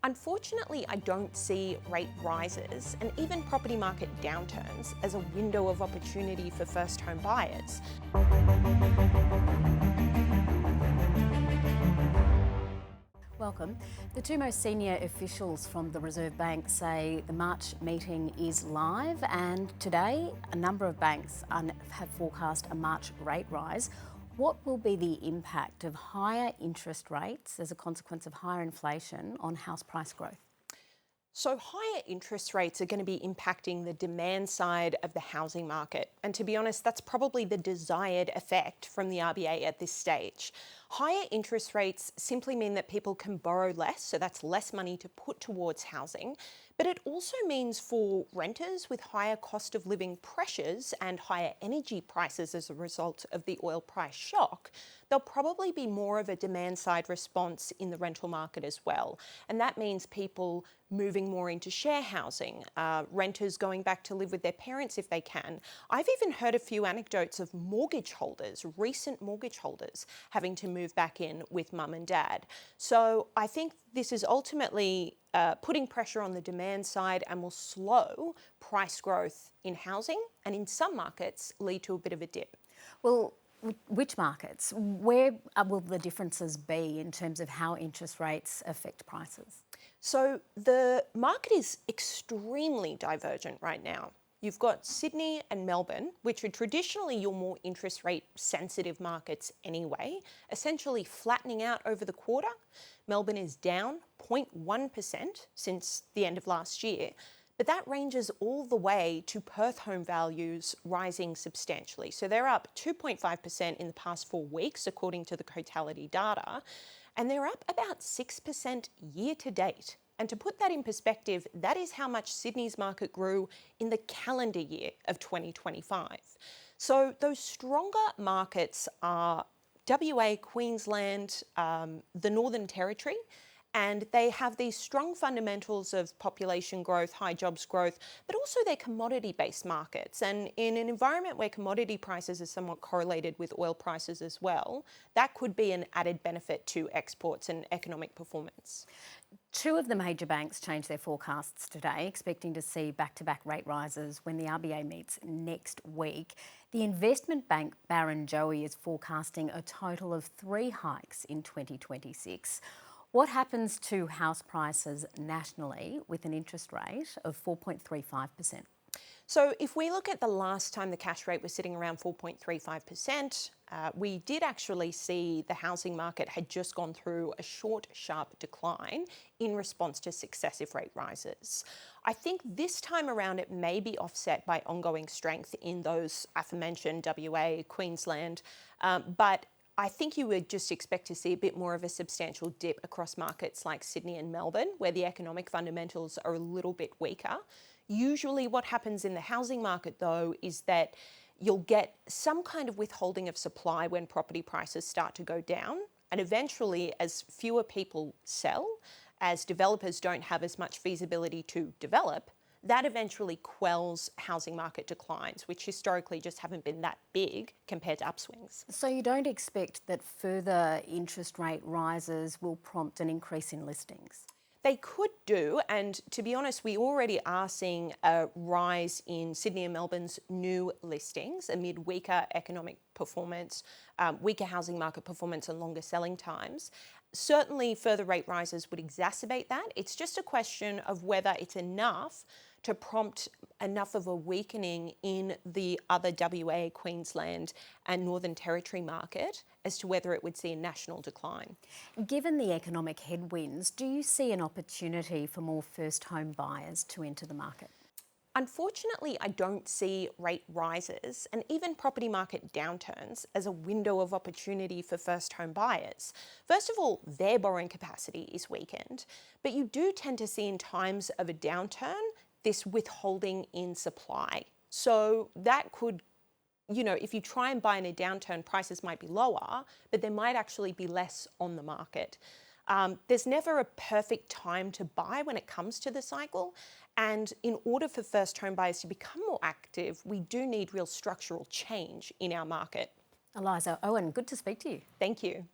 Unfortunately, I don't see rate rises and even property market downturns as a window of opportunity for first home buyers. Welcome. The two most senior officials from the Reserve Bank say the March meeting is live, and today a number of banks have forecast a March rate rise. What will be the impact of higher interest rates as a consequence of higher inflation on house price growth? So higher interest rates are going to be impacting the demand side of the housing market. And to be honest, that's probably the desired effect from the RBA at this stage. Higher interest rates simply mean that people can borrow less, so that's less money to put towards housing. But it also means for renters with higher cost of living pressures and higher energy prices as a result of the oil price shock, there'll probably be more of a demand side response in the rental market as well. And that means people moving more into share housing, renters going back to live with their parents if they can. I've even heard a few anecdotes of mortgage holders, recent mortgage holders, having to move back in with mum and dad. So I think this is ultimately putting pressure on the demand side and will slow price growth in housing and in some markets lead to a bit of a dip. Well, which markets? Where will the differences be in terms of how interest rates affect prices? So the market is extremely divergent right now. You've got Sydney and Melbourne, which are traditionally your more interest rate sensitive markets anyway, essentially flattening out over the quarter. Melbourne is down 0.1% since the end of last year, but that ranges all the way to Perth home values rising substantially. So they're up 2.5% in the past 4 weeks, according to the Cotality data, and they're up about 6% year to date. And to put that in perspective, that is how much Sydney's market grew in the calendar year of 2025. So those stronger markets are WA, Queensland, the Northern Territory, and they have these strong fundamentals of population growth, high jobs growth, but also they're commodity-based markets. And in an environment where commodity prices are somewhat correlated with oil prices as well, that could be an added benefit to exports and economic performance. Two of the major banks changed their forecasts today, expecting to see back-to-back rate rises when the RBA meets next week. The investment bank Barrenjoey is forecasting a total of 3 hikes in 2026. What happens to house prices nationally with an interest rate of 4.35%? So if we look at the last time the cash rate was sitting around 4.35%, we did actually see the housing market had just gone through a short, sharp decline in response to successive rate rises. I think this time around it may be offset by ongoing strength in those aforementioned WA, Queensland, but I think you would just expect to see a bit more of a substantial dip across markets like Sydney and Melbourne, where the economic fundamentals are a little bit weaker. Usually what happens in the housing market, though, is that you'll get some kind of withholding of supply when property prices start to go down. And eventually, as fewer people sell, as developers don't have as much feasibility to develop, that eventually quells housing market declines, which historically just haven't been that big compared to upswings. So you don't expect that further interest rate rises will prompt an increase in listings? They could do, and to be honest, we already are seeing a rise in Sydney and Melbourne's new listings amid weaker economic performance, weaker housing market performance and longer selling times. Certainly further rate rises would exacerbate that. It's just a question of whether it's enough to prompt enough of a weakening in the other WA, Queensland and Northern Territory market as to whether it would see a national decline. Given the economic headwinds, do you see an opportunity for more first home buyers to enter the market? Unfortunately, I don't see rate rises and even property market downturns as a window of opportunity for first home buyers. First of all, their borrowing capacity is weakened, but you do tend to see in times of a downturn this withholding in supply. So that could, if you try and buy in a downturn, prices might be lower, but there might actually be less on the market. There's never a perfect time to buy when it comes to the cycle. And in order for first home buyers to become more active, we do need real structural change in our market. Eliza Owen, good to speak to you. Thank you.